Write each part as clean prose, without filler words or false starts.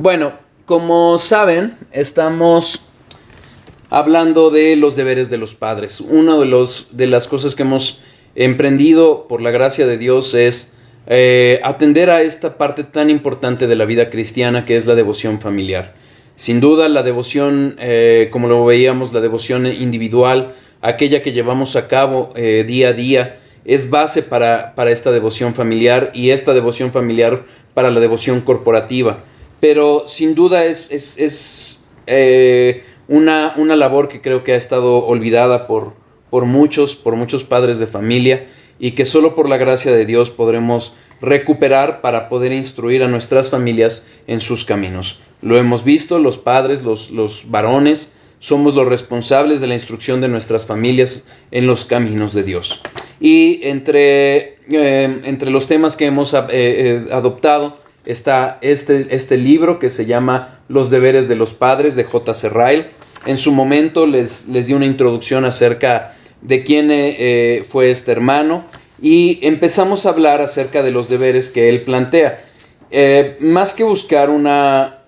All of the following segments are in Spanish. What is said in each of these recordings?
Bueno, como saben, estamos hablando de los deberes de los padres. Una de las cosas que hemos emprendido por la gracia de Dios es atender a esta parte tan importante de la vida cristiana que es la devoción familiar. Sin duda la devoción, como lo veíamos, la devoción individual, aquella que llevamos a cabo día a día, es base para esta devoción familiar y esta devoción familiar para la devoción corporativa. Pero sin duda es una labor que creo que ha estado olvidada por muchos padres de familia y que solo por la gracia de Dios podremos recuperar para poder instruir a nuestras familias en sus caminos. Lo hemos visto, los padres, los varones, somos los responsables de la instrucción de nuestras familias en los caminos de Dios. Y entre los temas que hemos adoptado está este libro que se llama Los deberes de los padres, de J.C. Ryle. En su momento les di una introducción acerca de quién fue este hermano y empezamos a hablar acerca de los deberes que él plantea. Más que buscar una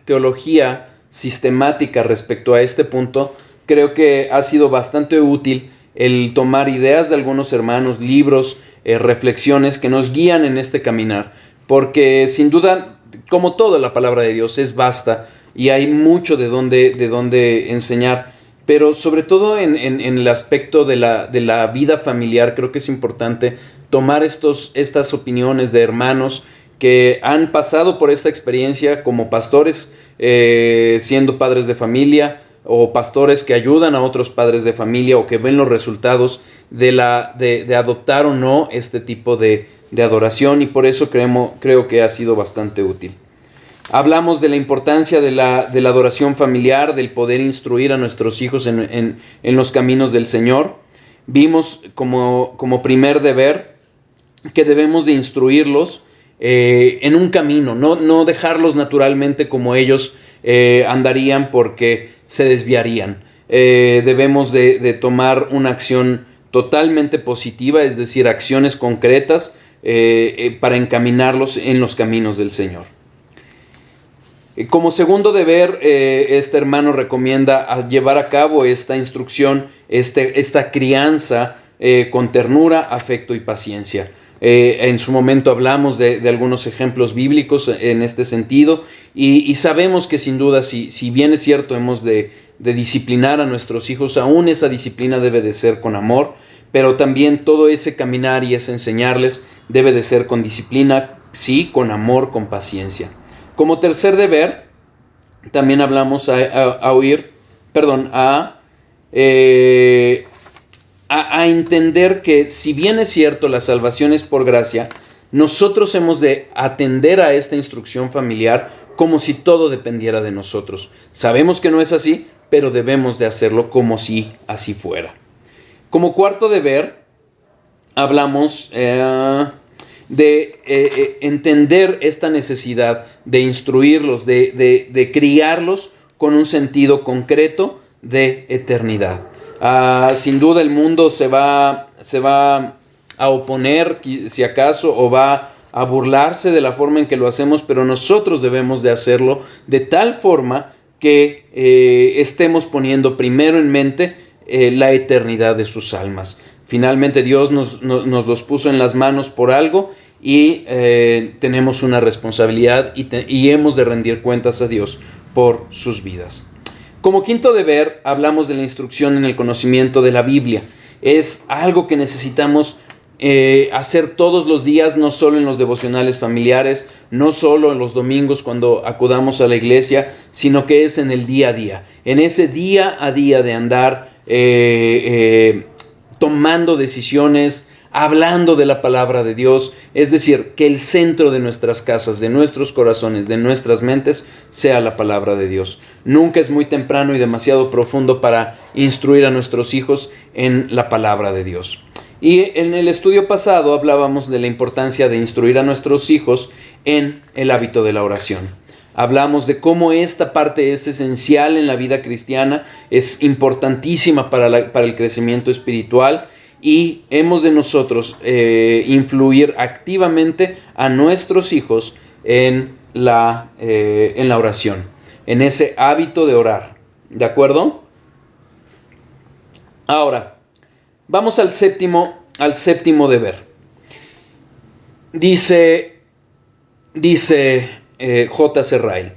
teología sistemática respecto a este punto, creo que ha sido bastante útil el tomar ideas de algunos hermanos, libros, reflexiones que nos guían en este caminar, porque sin duda, como toda la palabra de Dios, es vasta y hay mucho de dónde enseñar, pero sobre todo en el aspecto de la vida familiar, creo que es importante tomar estas opiniones de hermanos que han pasado por esta experiencia como pastores, siendo padres de familia, o pastores que ayudan a otros padres de familia o que ven los resultados de adoptar o no este tipo de adoración, y por eso creo que ha sido bastante útil. Hablamos de la importancia de la adoración familiar, del poder instruir a nuestros hijos en los caminos del Señor. Vimos como primer deber que debemos de instruirlos en un camino, no dejarlos naturalmente como ellos andarían, porque se desviarían. Debemos de tomar una acción totalmente positiva, es decir, acciones concretas para encaminarlos en los caminos del Señor. Como segundo deber, este hermano recomienda llevar a cabo esta instrucción, esta crianza con ternura, afecto y paciencia. En su momento hablamos de algunos ejemplos bíblicos en este sentido y sabemos que sin duda, si bien es cierto, hemos de disciplinar a nuestros hijos, aún esa disciplina debe de ser con amor, pero también todo ese caminar y ese enseñarles debe de ser con disciplina, sí, con amor, con paciencia. Como tercer deber, también hablamos a entender que si bien es cierto la salvación es por gracia, nosotros hemos de atender a esta instrucción familiar como si todo dependiera de nosotros. Sabemos que no es así, pero debemos de hacerlo como si así fuera. Como cuarto deber, hablamos de entender esta necesidad de instruirlos, de criarlos con un sentido concreto de eternidad. Sin duda el mundo se va a oponer, si acaso, o va a burlarse de la forma en que lo hacemos, pero nosotros debemos de hacerlo de tal forma que estemos poniendo primero en mente la eternidad de sus almas. Finalmente Dios nos los puso en las manos por algo y tenemos una responsabilidad y hemos de rendir cuentas a Dios por sus vidas. Como quinto deber, hablamos de la instrucción en el conocimiento de la Biblia. Es algo que necesitamos hacer todos los días, no solo en los devocionales familiares, no solo en los domingos cuando acudamos a la iglesia, sino que es en el día a día, en ese día a día de andar tomando decisiones, hablando de la palabra de Dios, es decir, que el centro de nuestras casas, de nuestros corazones, de nuestras mentes, sea la palabra de Dios. Nunca es muy temprano y demasiado profundo para instruir a nuestros hijos en la palabra de Dios. Y en el estudio pasado hablábamos de la importancia de instruir a nuestros hijos en el hábito de la oración. Hablamos de cómo esta parte es esencial en la vida cristiana, es importantísima para el crecimiento espiritual, y hemos de nosotros influir activamente a nuestros hijos en la oración, en ese hábito de orar. ¿De acuerdo? Ahora, vamos al séptimo deber. Dice J.C. Ryle: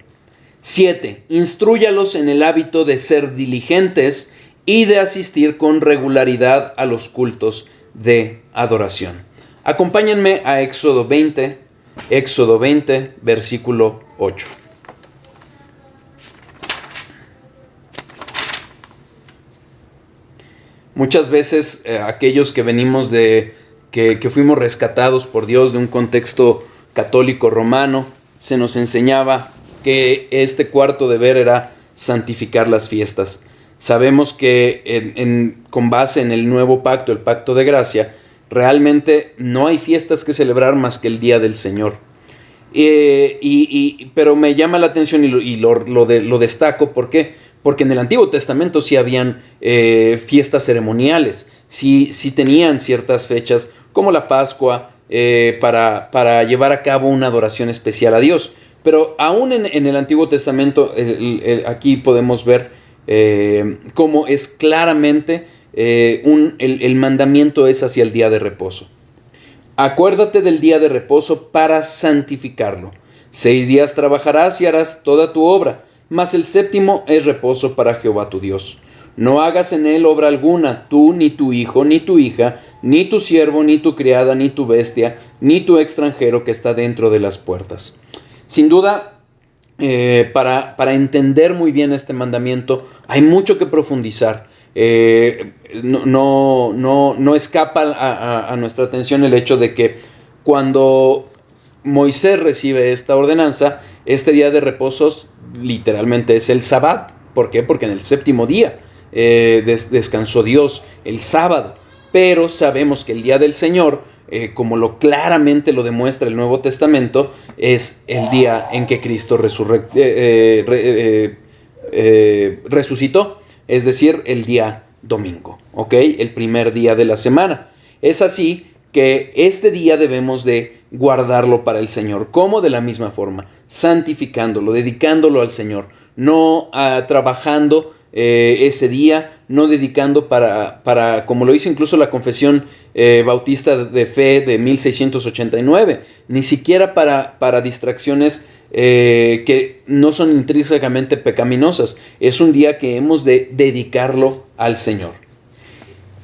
7. Instrúyalos en el hábito de ser diligentes y de asistir con regularidad a los cultos de adoración. Acompáñenme a Éxodo 20, versículo 8. Muchas veces aquellos que venimos que fuimos rescatados por Dios de un contexto católico romano, se nos enseñaba que este cuarto deber era santificar las fiestas. Sabemos que con base en el nuevo pacto, el pacto de gracia, realmente no hay fiestas que celebrar más que el día del Señor. Pero me llama la atención y lo destaco. ¿Por qué? Porque en el Antiguo Testamento sí habían fiestas ceremoniales, sí tenían ciertas fechas como la Pascua para llevar a cabo una adoración especial a Dios. Pero aún en el Antiguo Testamento aquí podemos ver cómo es claramente el mandamiento es hacia el día de reposo. Acuérdate del día de reposo para santificarlo. 6 días trabajarás y harás toda tu obra, mas el séptimo es reposo para Jehová tu Dios. No hagas en él obra alguna, tú, ni tu hijo, ni tu hija, ni tu siervo, ni tu criada, ni tu bestia, ni tu extranjero que está dentro de las puertas. Sin duda, para entender muy bien este mandamiento, hay mucho que profundizar. No escapa a nuestra atención el hecho de que cuando Moisés recibe esta ordenanza, este día de reposos literalmente es el Sabbat. ¿Por qué? Porque en el séptimo día descansó Dios, el sábado. Pero sabemos que el día del Señor, como claramente lo demuestra el Nuevo Testamento, es el día en que Cristo resucitó. Es decir, el día domingo, ¿ok? El primer día de la semana. Es así que este día debemos de guardarlo para el Señor. ¿Cómo? De la misma forma, santificándolo, dedicándolo al Señor, no trabajando ese día, no dedicando para, como lo dice incluso la Confesión Bautista de Fe de 1689, ni siquiera para distracciones que no son intrínsecamente pecaminosas. Es un día que hemos de dedicarlo al Señor.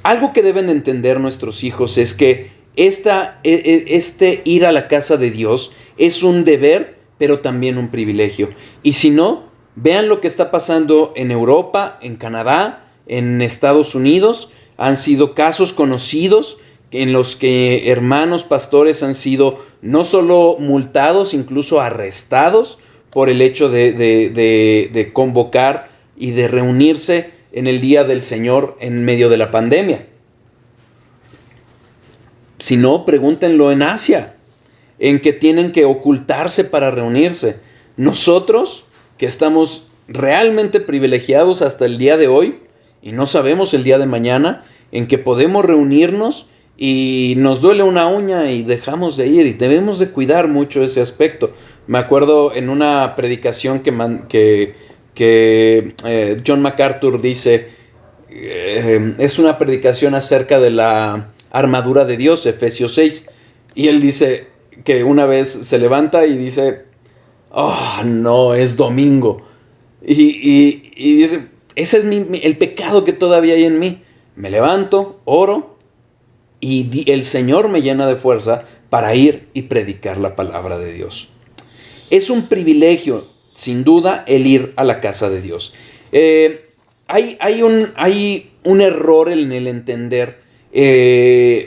Algo que deben entender nuestros hijos es que este ir a la casa de Dios es un deber, pero también un privilegio. Y si no, vean lo que está pasando en Europa, en Canadá, en Estados Unidos. Han sido casos conocidos en los que hermanos pastores han sido no solo multados, incluso arrestados por el hecho de convocar y de reunirse en el día del Señor en medio de la pandemia. Si no, pregúntenlo en Asia, en que tienen que ocultarse para reunirse. Nosotros, que estamos realmente privilegiados hasta el día de hoy, y no sabemos el día de mañana, en que podemos reunirnos y nos duele una uña y dejamos de ir, y debemos de cuidar mucho ese aspecto. Me acuerdo en una predicación que John MacArthur dice, es una predicación acerca de la armadura de Dios, Efesios 6, y él dice que una vez se levanta y dice, oh, no, es domingo, y dice, ese es el pecado que todavía hay en mí. Me levanto, oro, y el Señor me llena de fuerza para ir y predicar la palabra de Dios. Es un privilegio, sin duda, el ir a la casa de Dios. Hay un error en el entender,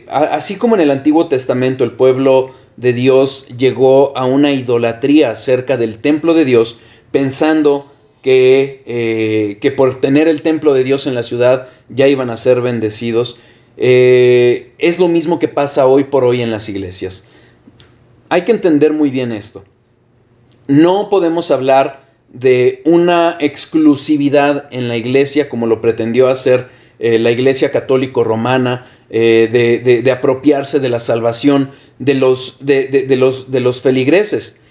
así como en el Antiguo Testamento el pueblo de Dios llegó a una idolatría acerca del templo de Dios, pensando que por tener el templo de Dios en la ciudad ya iban a ser bendecidos. Es lo mismo que pasa hoy por hoy en las iglesias. Hay que entender muy bien esto. No podemos hablar de una exclusividad en la iglesia como lo pretendió hacer la Iglesia católico-romana, de apropiarse de la salvación de los feligreses.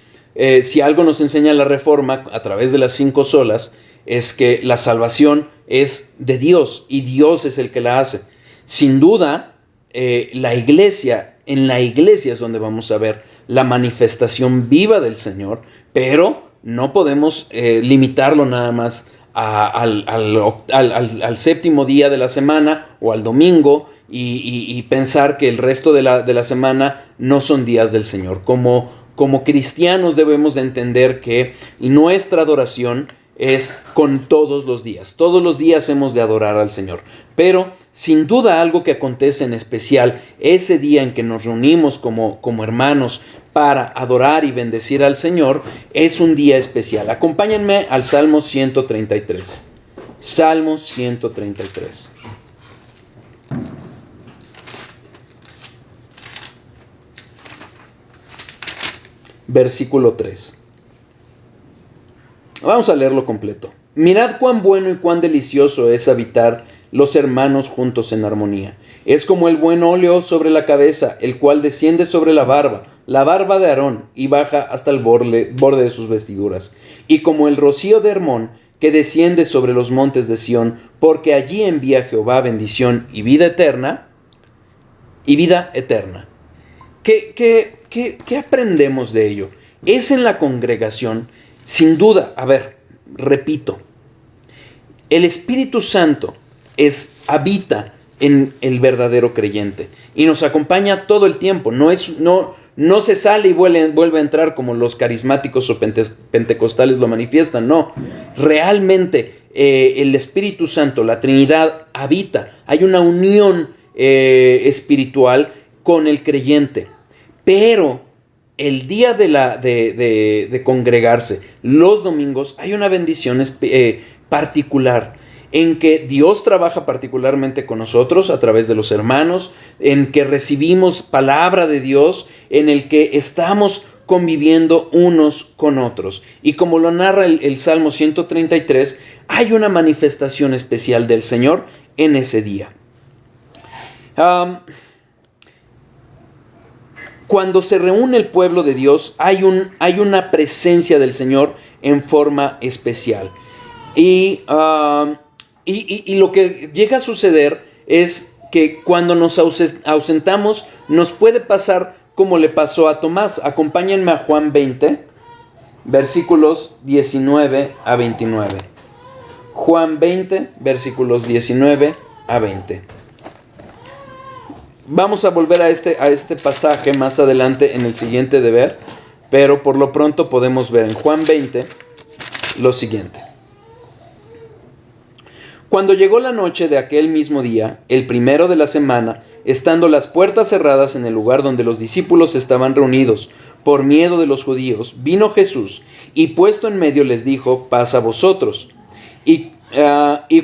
Si algo nos enseña la Reforma a través de las 5 solas, es que la salvación es de Dios y Dios es el que la hace. Sin duda, en la iglesia es donde vamos a ver la manifestación viva del Señor, pero no podemos limitarlo nada más al séptimo día de la semana o al domingo y pensar que el resto de la semana no son días del Señor. Como cristianos debemos de entender que nuestra adoración es con todos los días. Todos los días hemos de adorar al Señor. Pero sin duda algo que acontece en especial ese día en que nos reunimos como hermanos para adorar y bendecir al Señor es un día especial. Acompáñenme al Salmo 133. Salmo 133. Versículo 3. Vamos a leerlo completo. Mirad cuán bueno y cuán delicioso es habitar los hermanos juntos en armonía. Es como el buen óleo sobre la cabeza, el cual desciende sobre la barba de Aarón, y baja hasta el borde de sus vestiduras. Y como el rocío de Hermón, que desciende sobre los montes de Sión, porque allí envía Jehová bendición y vida eterna. ¿Qué aprendemos de ello? Es en la congregación, sin duda, repito, el Espíritu Santo habita en el verdadero creyente y nos acompaña todo el tiempo. No se sale y vuelve a entrar como los carismáticos o pentecostales lo manifiestan. No, realmente el Espíritu Santo, la Trinidad, habita. Hay una unión espiritual con el creyente. Pero el día de congregarse, los domingos, hay una bendición particular en que Dios trabaja particularmente con nosotros a través de los hermanos, en que recibimos palabra de Dios, en el que estamos conviviendo unos con otros. Y como lo narra el Salmo 133, hay una manifestación especial del Señor en ese día. Cuando se reúne el pueblo de Dios, hay una presencia del Señor en forma especial. Y lo que llega a suceder es que cuando nos ausentamos, nos puede pasar como le pasó a Tomás. Acompáñenme a Juan 20, versículos 19 a 29. Juan 20, versículos 19 a 20. Vamos a volver a este pasaje más adelante en el siguiente deber, pero por lo pronto podemos ver en Juan 20 lo siguiente. Cuando llegó la noche de aquel mismo día, el primero de la semana, estando las puertas cerradas en el lugar donde los discípulos estaban reunidos, por miedo de los judíos, vino Jesús y puesto en medio les dijo: paz a vosotros. Y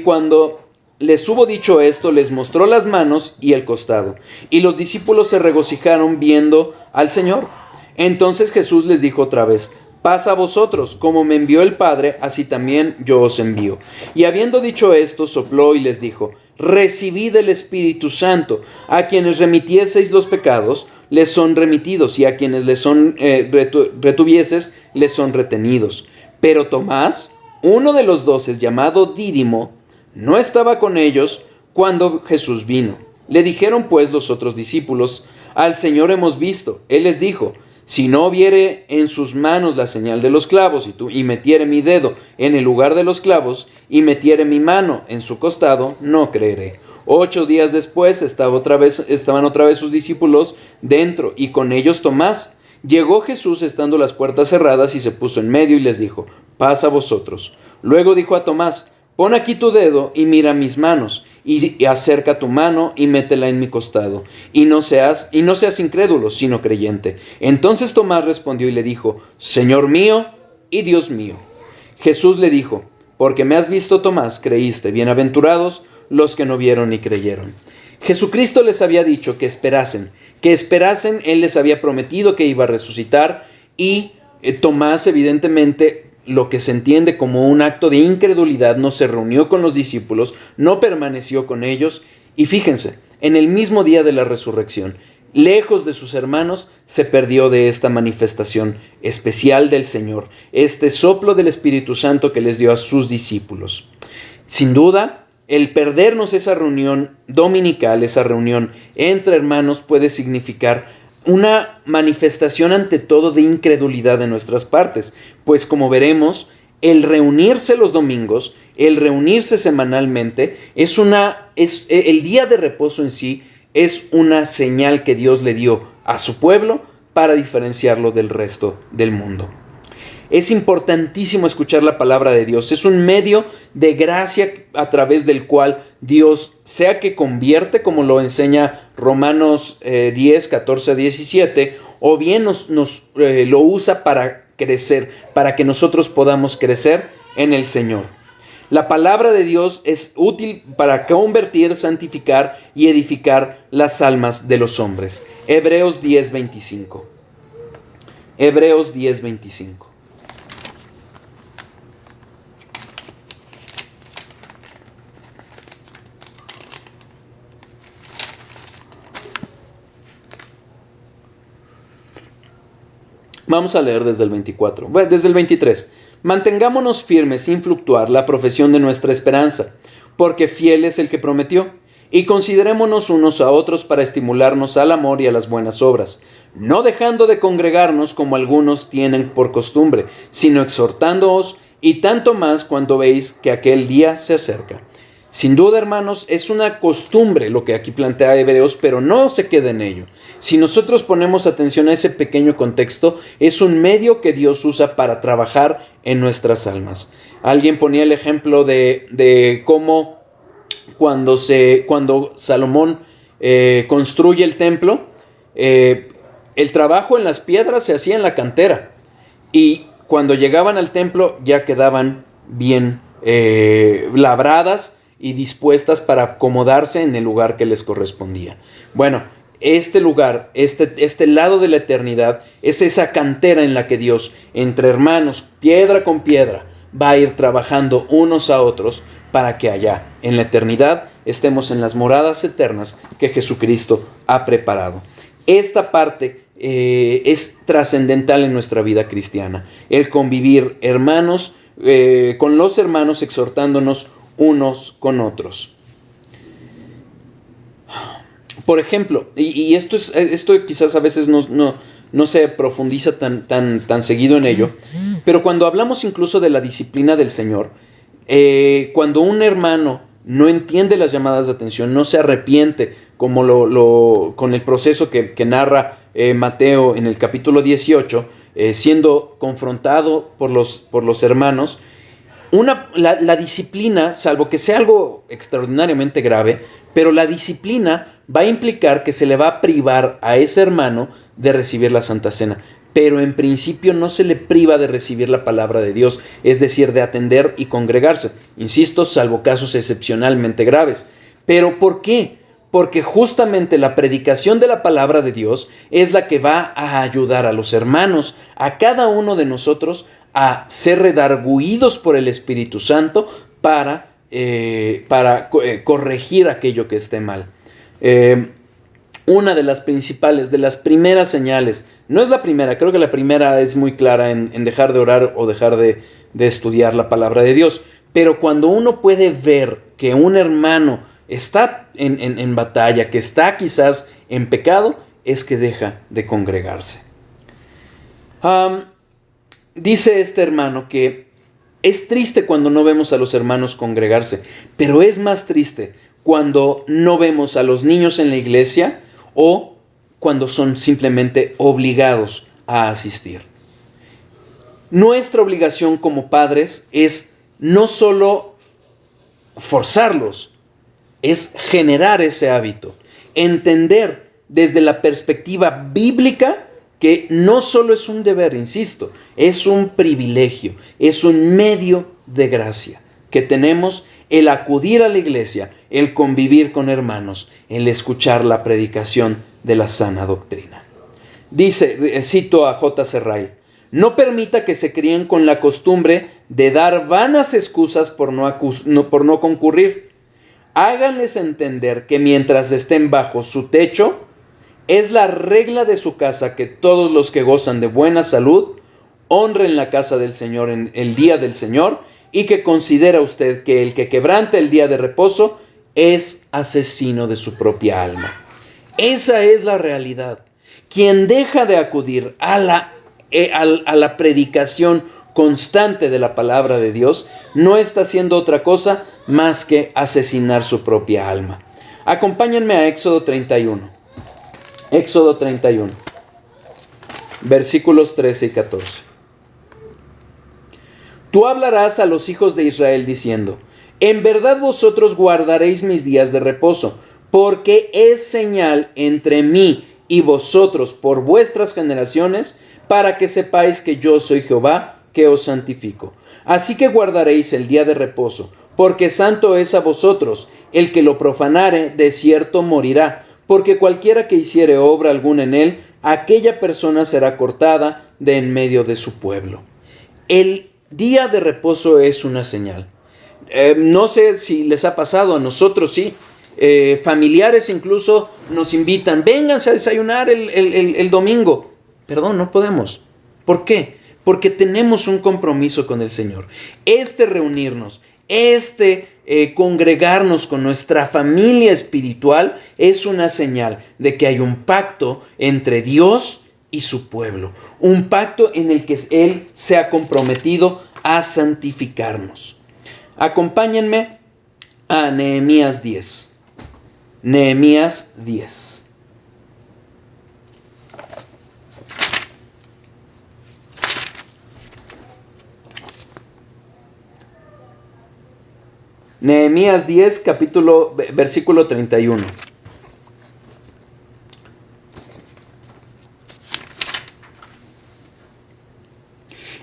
cuando les hubo dicho esto, les mostró las manos y el costado. Y los discípulos se regocijaron viendo al Señor. Entonces Jesús les dijo otra vez: paz a vosotros, como me envió el Padre, así también yo os envío. Y habiendo dicho esto, sopló y les dijo: recibid el Espíritu Santo. A quienes remitieseis los pecados, les son remitidos, y a quienes les son retuvieses, les son retenidos. Pero Tomás, uno de los 12, llamado Dídimo, no estaba con ellos cuando Jesús vino. Le dijeron pues los otros discípulos: al Señor hemos visto. Él les dijo: si no viere en sus manos la señal de los clavos y metiere mi dedo en el lugar de los clavos y metiere mi mano en su costado, no creeré. 8 días después estaban otra vez sus discípulos dentro y con ellos Tomás. Llegó Jesús estando las puertas cerradas y se puso en medio y les dijo: paz a vosotros. Luego dijo a Tomás: pon aquí tu dedo y mira mis manos, y acerca tu mano y métela en mi costado, y no seas incrédulo, sino creyente. Entonces Tomás respondió y le dijo: Señor mío y Dios mío. Jesús le dijo: porque me has visto, Tomás, creíste. Bienaventurados los que no vieron ni creyeron. Jesucristo les había dicho que esperasen. Él les había prometido que iba a resucitar, y Tomás evidentemente lo que se entiende como un acto de incredulidad, no se reunió con los discípulos, no permaneció con ellos, y fíjense, en el mismo día de la resurrección, lejos de sus hermanos, se perdió de esta manifestación especial del Señor, este soplo del Espíritu Santo que les dio a sus discípulos. Sin duda, el perdernos esa reunión dominical, esa reunión entre hermanos, puede significar una manifestación ante todo de incredulidad de nuestras partes, pues como veremos, el reunirse los domingos, el reunirse semanalmente, el día de reposo en sí es una señal que Dios le dio a su pueblo para diferenciarlo del resto del mundo. Es importantísimo escuchar la palabra de Dios. Es un medio de gracia a través del cual Dios, sea que convierte, como lo enseña Romanos 10, 14, 17, o bien lo usa para crecer, para que nosotros podamos crecer en el Señor. La palabra de Dios es útil para convertir, santificar y edificar las almas de los hombres. Hebreos 10, 25. Hebreos 10, 25. Vamos a leer desde el 24, desde el 23. Mantengámonos firmes sin fluctuar la profesión de nuestra esperanza, porque fiel es el que prometió. Y considerémonos unos a otros para estimularnos al amor y a las buenas obras, no dejando de congregarnos como algunos tienen por costumbre, sino exhortándoos, y tanto más cuando veis que aquel día se acerca. Sin duda, hermanos, es una costumbre lo que aquí plantea Hebreos, pero no se queda en ello. Si nosotros ponemos atención a ese pequeño contexto, es un medio que Dios usa para trabajar en nuestras almas. Alguien ponía el ejemplo de cómo cuando Salomón construye el templo, el trabajo en las piedras se hacía en la cantera, y cuando llegaban al templo ya quedaban bien labradas y dispuestas para acomodarse en el lugar que les correspondía. Bueno, este lugar, este lado de la eternidad, es esa cantera en la que Dios, entre hermanos, piedra con piedra, va a ir trabajando unos a otros para que allá, en la eternidad, estemos en las moradas eternas que Jesucristo ha preparado. Esta parte es trascendental en nuestra vida cristiana, el convivir hermanos, con los hermanos, exhortándonos unos con otros. Por ejemplo, y esto quizás a veces no se profundiza tan seguido en ello, pero cuando hablamos incluso de la disciplina del Señor, cuando un hermano no entiende las llamadas de atención, no se arrepiente, como con el proceso que narra Mateo en el capítulo 18, siendo confrontado por los hermanos, la disciplina, salvo que sea algo extraordinariamente grave, pero la disciplina va a implicar que se le va a privar a ese hermano de recibir la Santa Cena. Pero en principio no se le priva de recibir la palabra de Dios, es decir, de atender y congregarse. Insisto, salvo casos excepcionalmente graves. ¿Pero por qué? Porque justamente la predicación de la palabra de Dios es la que va a ayudar a los hermanos, a cada uno de nosotros, a ser redarguidos por el Espíritu Santo para corregir aquello que esté mal. Una de las principales, de las primeras señales, no es la primera, creo que la primera es muy clara en dejar de orar o dejar de estudiar la palabra de Dios, pero cuando uno puede ver que un hermano está en batalla, que está quizás en pecado, es que deja de congregarse. Dice este hermano que es triste cuando no vemos a los hermanos congregarse, pero es más triste cuando no vemos a los niños en la iglesia o cuando son simplemente obligados a asistir. Nuestra obligación como padres es no solo forzarlos, es generar ese hábito, entender desde la perspectiva bíblica que no solo es un deber, insisto, es un privilegio, es un medio de gracia que tenemos el acudir a la iglesia, el convivir con hermanos, el escuchar la predicación de la sana doctrina. Dice, cito a J. C. Ryle, No permita que se críen con la costumbre de dar vanas excusas por no concurrir. Háganles entender que mientras estén bajo su techo, es la regla de su casa que todos los que gozan de buena salud honren la casa del Señor en el día del Señor, y que considera usted que el que quebranta el día de reposo es asesino de su propia alma. Esa es la realidad. Quien deja de acudir a la predicación constante de la palabra de Dios no está haciendo otra cosa más que asesinar su propia alma. Acompáñenme a Éxodo 31. Éxodo 31, versículos 13 y 14. Tú hablarás a los hijos de Israel diciendo: en verdad vosotros guardaréis mis días de reposo, porque es señal entre mí y vosotros por vuestras generaciones, para que sepáis que yo soy Jehová, que os santifico. Así que guardaréis el día de reposo, porque santo es a vosotros. El que lo profanare, de cierto morirá, porque cualquiera que hiciere obra alguna en él, aquella persona será cortada de en medio de su pueblo. El día de reposo es una señal. No sé si les ha pasado, a nosotros sí. Familiares incluso nos invitan: vénganse a desayunar el domingo. Perdón, no podemos. ¿Por qué? Porque tenemos un compromiso con el Señor. Reunirnos, congregarnos con nuestra familia espiritual es una señal de que hay un pacto entre Dios y su pueblo. Un pacto en el que Él se ha comprometido a santificarnos. Acompáñenme a Nehemías 10. Nehemías 10. Nehemías 10, versículo 31.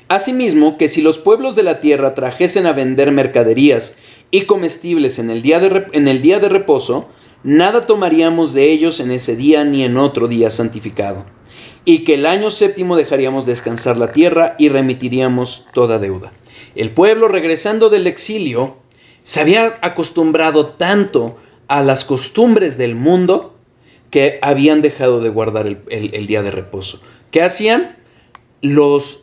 Asimismo, que si los pueblos de la tierra trajesen a vender mercaderías y comestibles en el día de reposo, nada tomaríamos de ellos en ese día ni en otro día santificado. Y que el año séptimo dejaríamos descansar la tierra y remitiríamos toda deuda. El pueblo, regresando del exilio, se había acostumbrado tanto a las costumbres del mundo que habían dejado de guardar el día de reposo. ¿Qué hacían? Los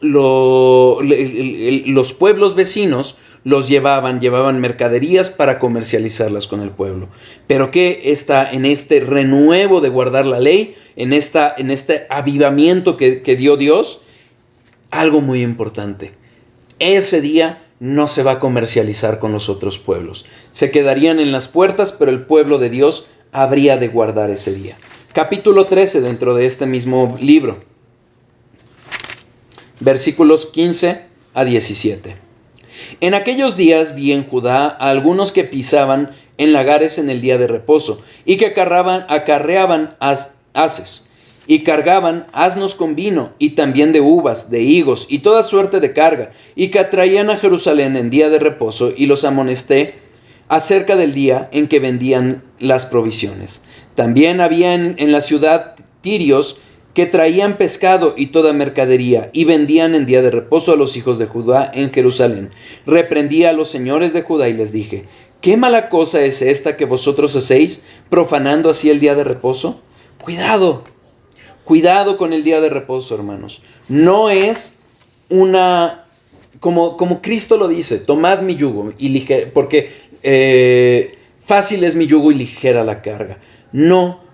pueblos vecinos los llevaban mercaderías para comercializarlas con el pueblo. Pero ¿qué está en este renuevo de guardar la ley, en este avivamiento que dio Dios? Algo muy importante. Ese día no se va a comercializar con los otros pueblos. Se quedarían en las puertas, pero el pueblo de Dios habría de guardar ese día. Capítulo 13 dentro de este mismo libro. Versículos 15 a 17. En aquellos días vi en Judá a algunos que pisaban en lagares en el día de reposo, y que acarreaban haces, y cargaban asnos con vino, y también de uvas, de higos, y toda suerte de carga, y que traían a Jerusalén en día de reposo, y los amonesté acerca del día en que vendían las provisiones. También había en la ciudad tirios que traían pescado y toda mercadería, y vendían en día de reposo a los hijos de Judá en Jerusalén. Reprendí a los señores de Judá y les dije: ¿qué mala cosa es esta que vosotros hacéis, profanando así el día de reposo? Cuidado con el día de reposo, hermanos. No es como Cristo lo dice: tomad mi yugo, porque fácil es mi yugo y ligera la carga. No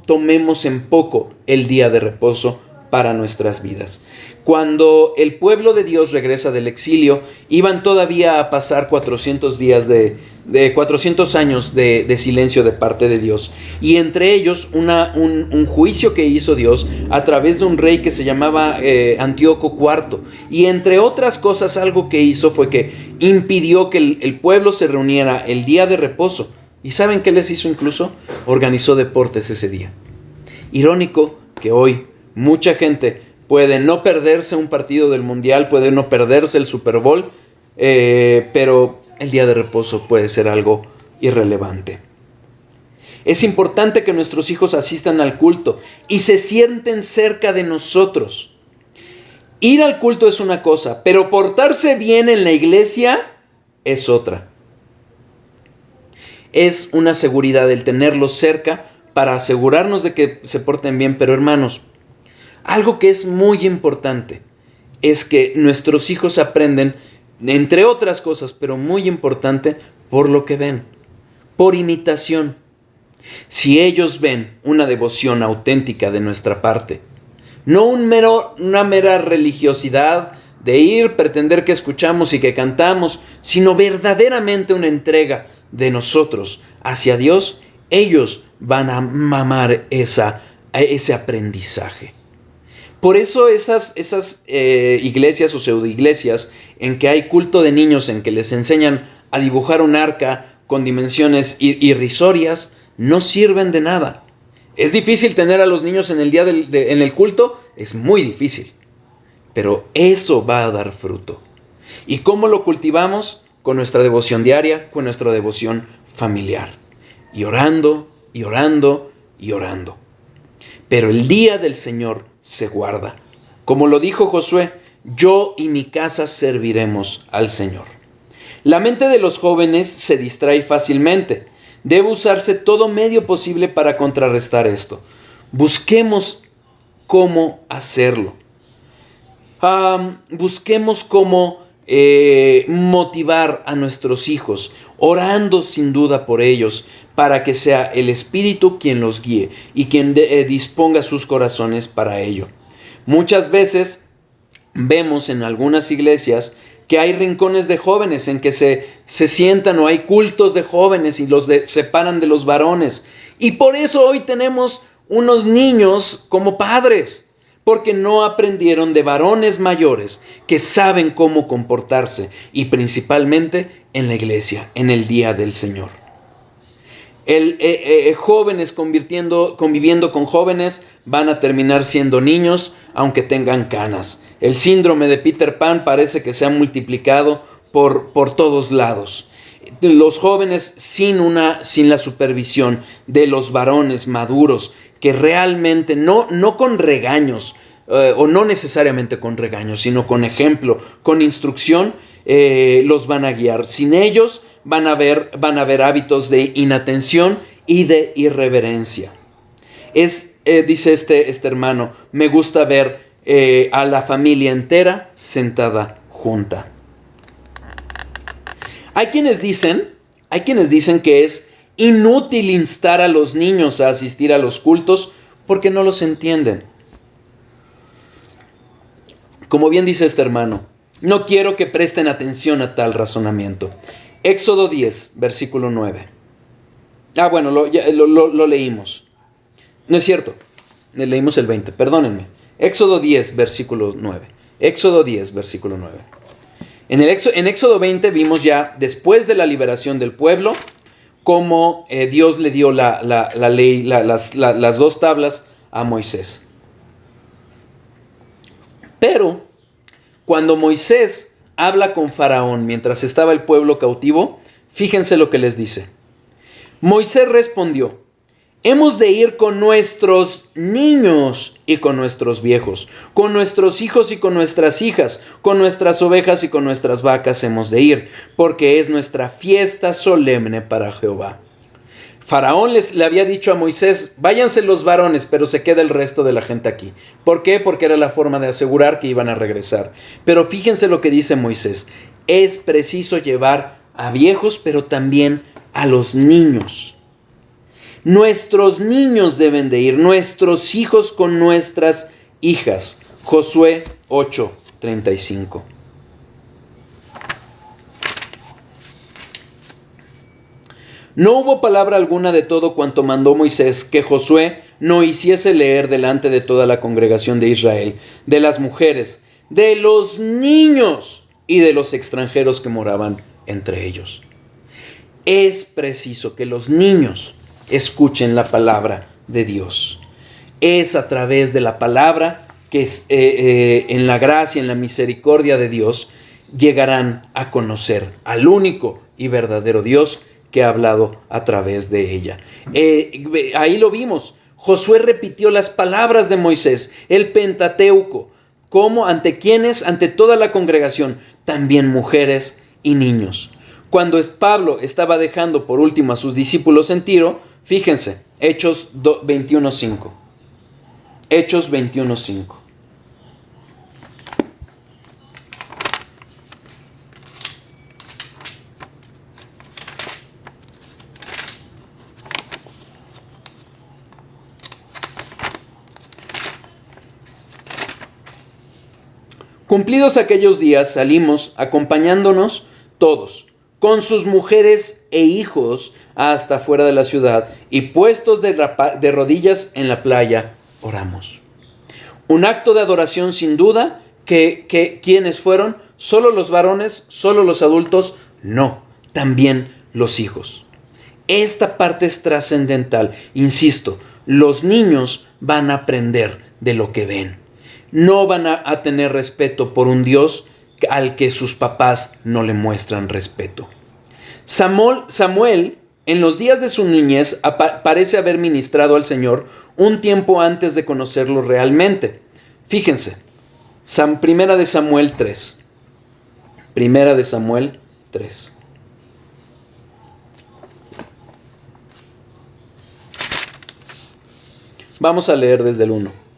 tomemos en poco el día de reposo para nuestras vidas. Cuando el pueblo de Dios regresa del exilio, iban todavía a pasar 400 años de silencio de parte de Dios, y entre ellos un juicio que hizo Dios a través de un rey que se llamaba Antíoco IV, y entre otras cosas algo que hizo fue que impidió que el pueblo se reuniera el día de reposo. ¿Y saben qué les hizo incluso? Organizó deportes ese día. Irónico que hoy mucha gente puede no perderse un partido del Mundial, puede no perderse el Super Bowl, pero el día de reposo puede ser algo irrelevante. Es importante que nuestros hijos asistan al culto y se sienten cerca de nosotros. Ir al culto es una cosa, pero portarse bien en la iglesia es otra. Es una seguridad el tenerlos cerca para asegurarnos de que se porten bien. Pero hermanos, algo que es muy importante es que nuestros hijos aprenden, entre otras cosas, pero muy importante, por lo que ven, por imitación. Si ellos ven una devoción auténtica de nuestra parte, no una mera religiosidad de ir, pretender que escuchamos y que cantamos, sino verdaderamente una entrega de nosotros hacia Dios, ellos van a mamar ese aprendizaje. Por eso esas iglesias o pseudoiglesias en que hay culto de niños, en que les enseñan a dibujar un arca con dimensiones irrisorias, no sirven de nada. ¿Es difícil tener a los niños en el día en el culto? Es muy difícil. Pero eso va a dar fruto. ¿Y cómo lo cultivamos? Con nuestra devoción diaria, con nuestra devoción familiar. Y orando, y orando, y orando. Pero el día del Señor se guarda. Como lo dijo Josué, yo y mi casa serviremos al Señor. La mente de los jóvenes se distrae fácilmente. Debe usarse todo medio posible para contrarrestar esto. Busquemos cómo hacerlo. Busquemos cómo motivar a nuestros hijos, orando sin duda por ellos, para que sea el Espíritu quien los guíe y quien disponga sus corazones para ello. Muchas veces vemos en algunas iglesias que hay rincones de jóvenes en que se sientan, o hay cultos de jóvenes y los separan de los varones. Y por eso hoy tenemos unos niños como padres, porque no aprendieron de varones mayores que saben cómo comportarse, y principalmente en la iglesia, en el día del Señor. Jóvenes conviviendo con jóvenes van a terminar siendo niños, aunque tengan canas. El síndrome de Peter Pan parece que se ha multiplicado por todos lados. Los jóvenes sin la supervisión de los varones maduros, que realmente no con regaños, o no necesariamente con regaños, sino con ejemplo, con instrucción, los van a guiar. Sin ellos van a haber hábitos de inatención y de irreverencia. Dice este hermano, me gusta ver a la familia entera sentada junta. Hay quienes dicen que es inútil instar a los niños a asistir a los cultos porque no los entienden. Como bien dice este hermano, no quiero que presten atención a tal razonamiento. Éxodo 10, versículo 9. Bueno, lo leímos. No es cierto, leímos el 20, perdónenme. Éxodo 10, versículo 9. Éxodo 10, versículo 9. En Éxodo 20 vimos ya, después de la liberación del pueblo, cómo Dios le dio la ley, las 2 tablas a Moisés. Pero cuando Moisés habla con Faraón mientras estaba el pueblo cautivo, fíjense lo que les dice. Moisés respondió: hemos de ir con nuestros niños y con nuestros viejos, con nuestros hijos y con nuestras hijas, con nuestras ovejas y con nuestras vacas hemos de ir, porque es nuestra fiesta solemne para Jehová. Faraón le había dicho a Moisés, váyanse los varones, pero se queda el resto de la gente aquí. ¿Por qué? Porque era la forma de asegurar que iban a regresar. Pero fíjense lo que dice Moisés, es preciso llevar a viejos, pero también a los niños. Nuestros niños deben de ir, nuestros hijos con nuestras hijas. Josué 8:35. No hubo palabra alguna de todo cuanto mandó Moisés que Josué no hiciese leer delante de toda la congregación de Israel, de las mujeres, de los niños y de los extranjeros que moraban entre ellos. Es preciso que los niños escuchen la palabra de Dios. Es a través de la palabra que en la gracia, en la misericordia de Dios, llegarán a conocer al único y verdadero Dios que ha hablado a través de ella. Ahí lo vimos. Josué repitió las palabras de Moisés, el Pentateuco. como ante quienes, ante toda la congregación, también mujeres y niños. Cuando Pablo estaba dejando por último a sus discípulos en Tiro, fíjense, Hechos 21:5. Hechos 21:5. Cumplidos aquellos días, salimos acompañándonos todos, con sus mujeres e hijos, hasta fuera de la ciudad, y puestos de rodillas en la playa, oramos. Un acto de adoración sin duda, ¿quiénes fueron? ¿Solo los varones? ¿Solo los adultos? No, también los hijos. Esta parte es trascendental. Insisto, los niños van a aprender de lo que ven. No van a tener respeto por un Dios al que sus papás no le muestran respeto. Samuel, en los días de su niñez, parece haber ministrado al Señor un tiempo antes de conocerlo realmente. Fíjense, Primera de Samuel 3. Primera de Samuel 3. Vamos a leer desde el 1.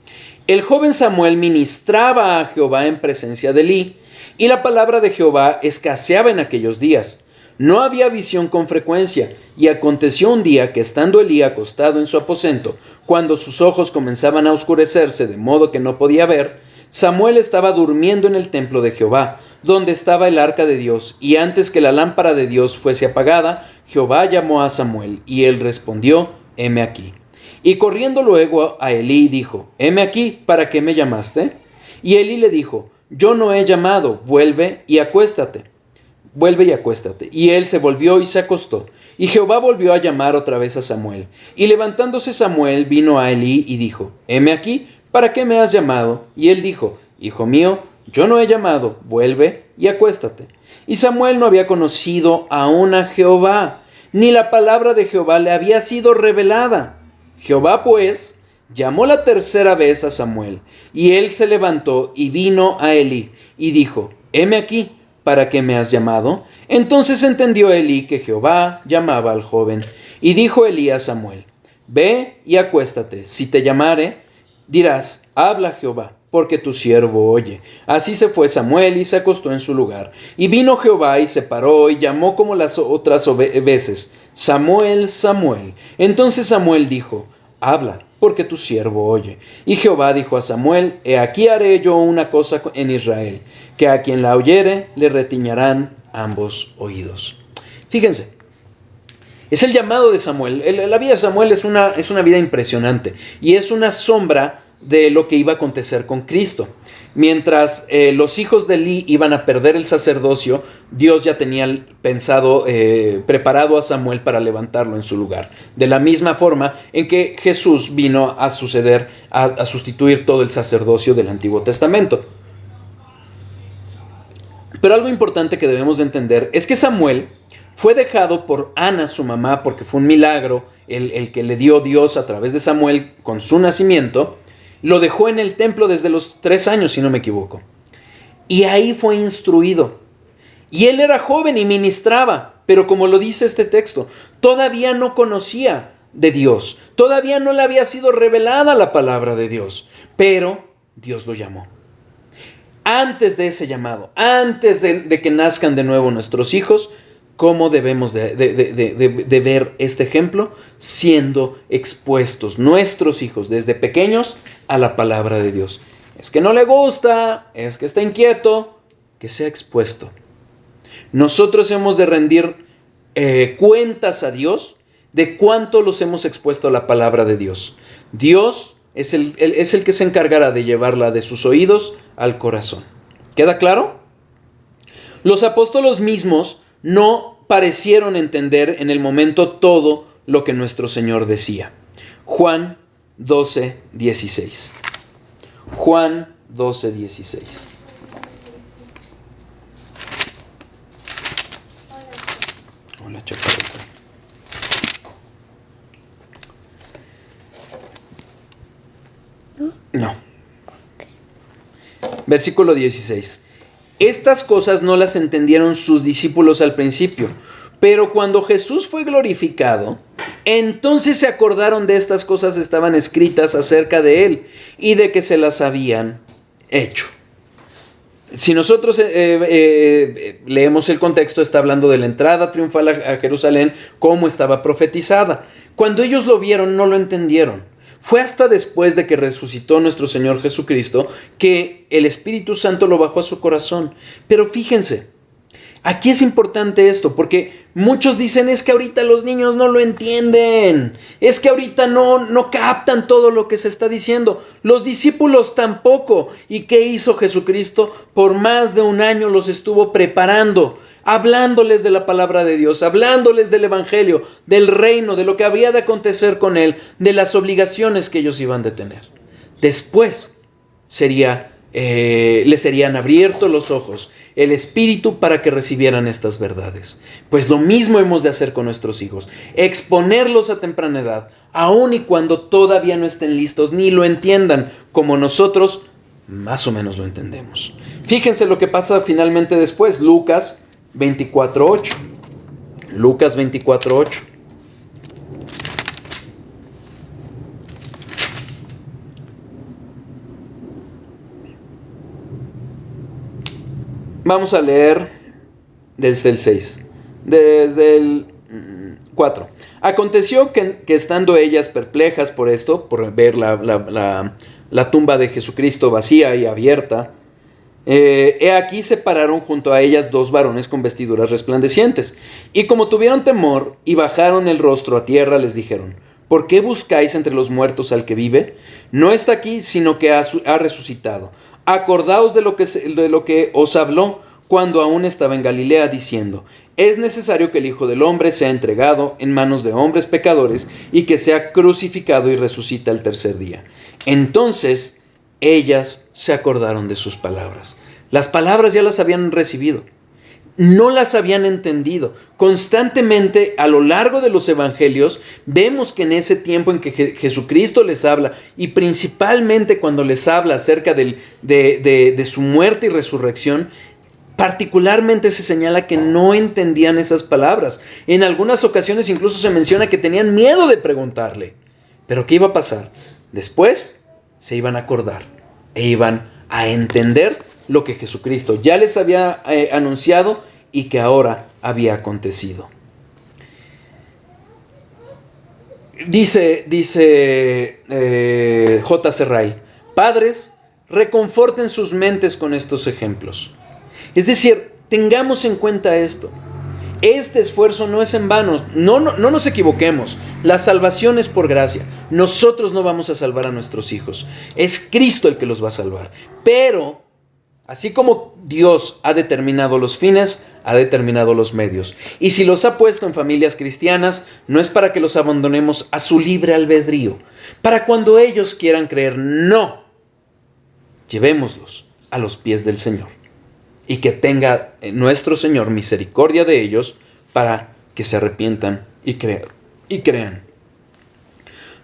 El joven Samuel ministraba a Jehová en presencia de Elí, y la palabra de Jehová escaseaba en aquellos días. No había visión con frecuencia, y aconteció un día que estando Elí acostado en su aposento, cuando sus ojos comenzaban a oscurecerse de modo que no podía ver, Samuel estaba durmiendo en el templo de Jehová, donde estaba el arca de Dios, y antes que la lámpara de Dios fuese apagada, Jehová llamó a Samuel, y él respondió, heme aquí. Y corriendo luego a Elí dijo, heme aquí, ¿para qué me llamaste? Y Elí le dijo, yo no he llamado, vuelve y acuéstate. Vuelve y acuéstate. Y él se volvió y se acostó. Y Jehová volvió a llamar otra vez a Samuel. Y levantándose Samuel vino a Elí y dijo, heme aquí, ¿para qué me has llamado? Y él dijo, hijo mío, yo no he llamado, vuelve y acuéstate. Y Samuel no había conocido aún a Jehová, ni la palabra de Jehová le había sido revelada. Jehová pues llamó la tercera vez a Samuel, y él se levantó y vino a Elí, y dijo, heme aquí, ¿para qué me has llamado? Entonces entendió Elí que Jehová llamaba al joven, y dijo Elí a Samuel, ve y acuéstate, si te llamare, dirás, habla Jehová, porque tu siervo oye. Así se fue Samuel y se acostó en su lugar. Y vino Jehová y se paró y llamó como las otras veces, Samuel, Samuel. Entonces Samuel dijo, habla, porque tu siervo oye. Y Jehová dijo a Samuel, he aquí haré yo una cosa en Israel, que a quien la oyere le retiñarán ambos oídos. Fíjense, es el llamado de Samuel. La vida de Samuel es una vida impresionante y es una sombra de lo que iba a acontecer con Cristo. Mientras los hijos de Elí iban a perder el sacerdocio, Dios ya tenía pensado, preparado a Samuel para levantarlo en su lugar. De la misma forma en que Jesús vino a suceder, a sustituir todo el sacerdocio del Antiguo Testamento. Pero algo importante que debemos de entender es que Samuel fue dejado por Ana, su mamá, porque fue un milagro el que le dio Dios a través de Samuel con su nacimiento. Lo dejó en el templo desde los 3 años, si no me equivoco. Y ahí fue instruido. Y él era joven y ministraba, pero como lo dice este texto, todavía no conocía de Dios. Todavía no le había sido revelada la palabra de Dios. Pero Dios lo llamó. Antes de ese llamado, antes de que nazcan de nuevo nuestros hijos, ¿cómo debemos de ver este ejemplo? Siendo expuestos nuestros hijos desde pequeños a la palabra de Dios. Es que no le gusta, es que está inquieto, que sea expuesto. Nosotros hemos de rendir cuentas a Dios de cuánto los hemos expuesto a la palabra de Dios. Dios es el que se encargará de llevarla de sus oídos al corazón. ¿Queda claro? Los apóstoles mismos no parecieron entender en el momento todo lo que nuestro Señor decía. Juan 12:16. Juan 12:16. Hola, chaparrita. No. Versículo 16. Estas cosas no las entendieron sus discípulos al principio, pero cuando Jesús fue glorificado, entonces se acordaron de estas cosas que estaban escritas acerca de él y de que se las habían hecho. Si nosotros leemos el contexto, está hablando de la entrada triunfal a Jerusalén, cómo estaba profetizada. Cuando ellos lo vieron, no lo entendieron. Fue hasta después de que resucitó nuestro Señor Jesucristo que el Espíritu Santo lo bajó a su corazón. Pero fíjense, aquí es importante esto, porque muchos dicen, es que ahorita los niños no lo entienden, es que ahorita no captan todo lo que se está diciendo, los discípulos tampoco. ¿Y qué hizo Jesucristo? Por más de un año los estuvo preparando, hablándoles de la palabra de Dios, hablándoles del Evangelio, del reino, de lo que había de acontecer con él, de las obligaciones que ellos iban a tener. Después les serían abiertos los ojos, el espíritu, para que recibieran estas verdades. Pues lo mismo hemos de hacer con nuestros hijos, exponerlos a temprana edad, aun y cuando todavía no estén listos ni lo entiendan como nosotros más o menos lo entendemos. Fíjense lo que pasa finalmente después. Lucas 24:8. Lucas 24:8. Vamos a leer desde el 6, desde el 4. Aconteció que estando ellas perplejas por esto, por ver la tumba de Jesucristo vacía y abierta, he aquí se pararon junto a ellas dos varones con vestiduras resplandecientes. Y como tuvieron temor y bajaron el rostro a tierra, les dijeron: ¿por qué buscáis entre los muertos al que vive? No está aquí, sino que ha resucitado. Acordaos de lo que os habló cuando aún estaba en Galilea, diciendo: es necesario que el Hijo del Hombre sea entregado en manos de hombres pecadores y que sea crucificado y resucita el tercer día. Entonces ellas se acordaron de sus palabras. Las palabras ya las habían recibido, no las habían entendido. Constantemente a lo largo de los evangelios vemos que en ese tiempo en que Jesucristo les habla, y principalmente cuando les habla acerca de su muerte y resurrección, particularmente se señala que no entendían esas palabras. En algunas ocasiones incluso se menciona que tenían miedo de preguntarle. Pero ¿qué iba a pasar? Después se iban a acordar e iban a entender lo que Jesucristo ya les había anunciado y que ahora había acontecido. Dice J.C. Ryle: padres, reconforten sus mentes con estos ejemplos. Es decir, tengamos en cuenta esto. Este esfuerzo no es en vano. No nos equivoquemos. La salvación es por gracia. Nosotros no vamos a salvar a nuestros hijos. Es Cristo el que los va a salvar. Pero, así como Dios ha determinado los fines, ha determinado los medios. Y si los ha puesto en familias cristianas, no es para que los abandonemos a su libre albedrío. Para cuando ellos quieran creer, no. Llevémoslos a los pies del Señor. Y que tenga nuestro Señor misericordia de ellos para que se arrepientan y crean.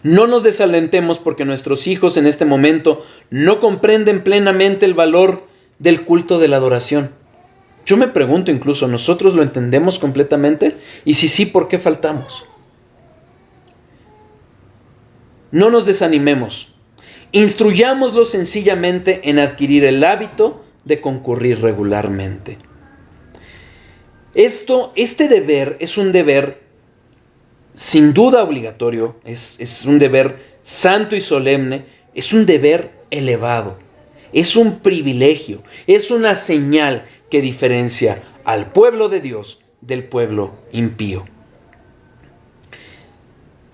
No nos desalentemos porque nuestros hijos en este momento no comprenden plenamente el valor del culto de la adoración. Yo me pregunto incluso, ¿nosotros lo entendemos completamente? Y si sí, ¿por qué faltamos? No nos desanimemos. Instruyámoslos sencillamente en adquirir el hábito de concurrir regularmente. Este deber es un deber sin duda obligatorio, es un deber santo y solemne, es un deber elevado, es un privilegio, es una señal que diferencia al pueblo de Dios del pueblo impío.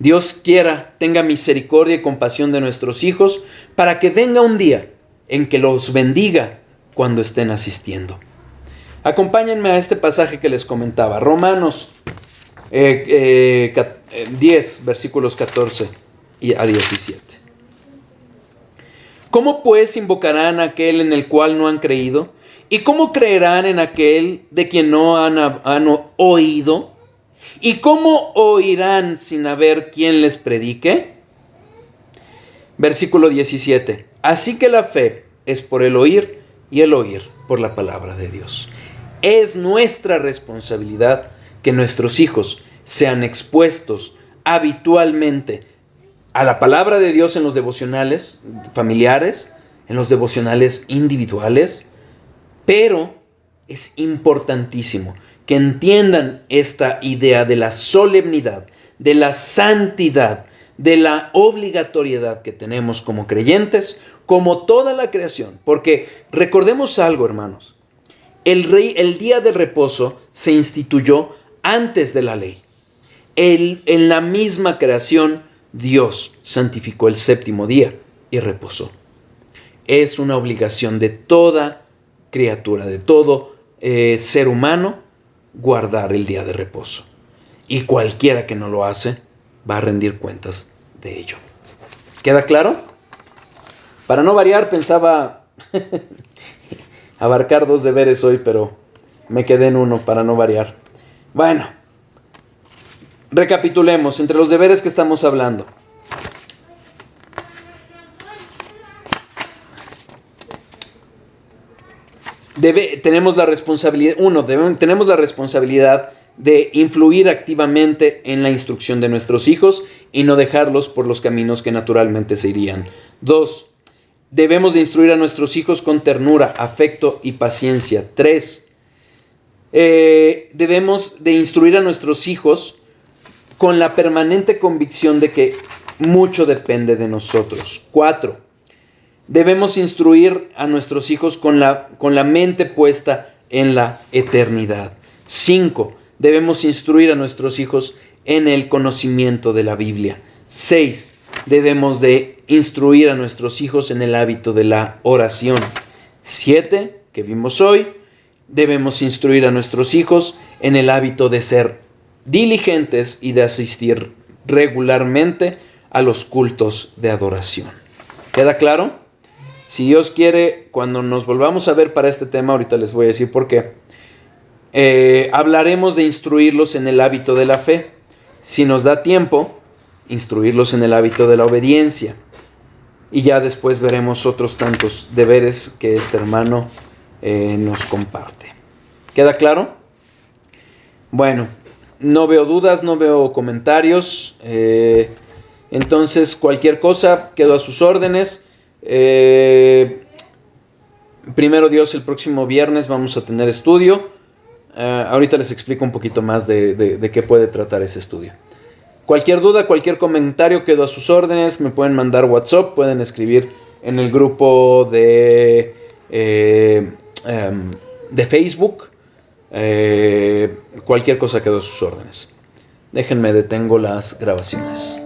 Dios quiera tenga misericordia y compasión de nuestros hijos para que venga un día en que los bendiga cuando estén asistiendo. Acompáñenme a este pasaje que les comentaba, Romanos 10, versículos 14 a 17. ¿Cómo pues invocarán a aquel en el cual no han creído? ¿Y cómo creerán en aquel de quien no han oído? ¿Y cómo oirán sin haber quien les predique? Versículo 17. Así que la fe es por el oír, y el oír por la palabra de Dios. Es nuestra responsabilidad que nuestros hijos sean expuestos habitualmente a la palabra de Dios en los devocionales familiares, en los devocionales individuales, pero es importantísimo que entiendan esta idea de la solemnidad, de la santidad, de la obligatoriedad que tenemos como creyentes, como toda la creación. Porque recordemos algo, hermanos, el día de reposo se instituyó antes de la ley. En la misma creación, Dios santificó el séptimo día y reposó. Es una obligación de toda criatura, de todo ser humano, guardar el día de reposo. Y cualquiera que no lo hace va a rendir cuentas de ello. ¿Queda claro? Para no variar, pensaba abarcar 2 deberes hoy, pero me quedé en uno para no variar. Bueno, recapitulemos entre los deberes que estamos hablando. Tenemos la responsabilidad, tenemos la responsabilidad de influir activamente en la instrucción de nuestros hijos y no dejarlos por los caminos que naturalmente se irían. 2. Debemos de instruir a nuestros hijos con ternura, afecto y paciencia. 3. Debemos de instruir a nuestros hijos con la permanente convicción de que mucho depende de nosotros. 4. Debemos instruir a nuestros hijos con la mente puesta en la eternidad. 5. Debemos instruir a nuestros hijos en el conocimiento de la Biblia. 6. Debemos de instruir a nuestros hijos en el hábito de la oración. 7, que vimos hoy, debemos instruir a nuestros hijos en el hábito de ser diligentes y de asistir regularmente a los cultos de adoración. ¿Queda claro? Si Dios quiere, cuando nos volvamos a ver para este tema, ahorita les voy a decir por qué, hablaremos de instruirlos en el hábito de la fe. Si nos da tiempo, instruirlos en el hábito de la obediencia. Y ya después veremos otros tantos deberes que este hermano nos comparte. ¿Queda claro? Bueno, no veo dudas, no veo comentarios. Entonces, cualquier cosa, quedo a sus órdenes. Primero Dios, el próximo viernes vamos a tener estudio. Ahorita les explico un poquito más de qué puede tratar ese estudio. Cualquier duda, cualquier comentario, quedo a sus órdenes. Me pueden mandar WhatsApp, pueden escribir en el grupo de Facebook. Cualquier cosa, quedo a sus órdenes. Déjenme, detengo las grabaciones.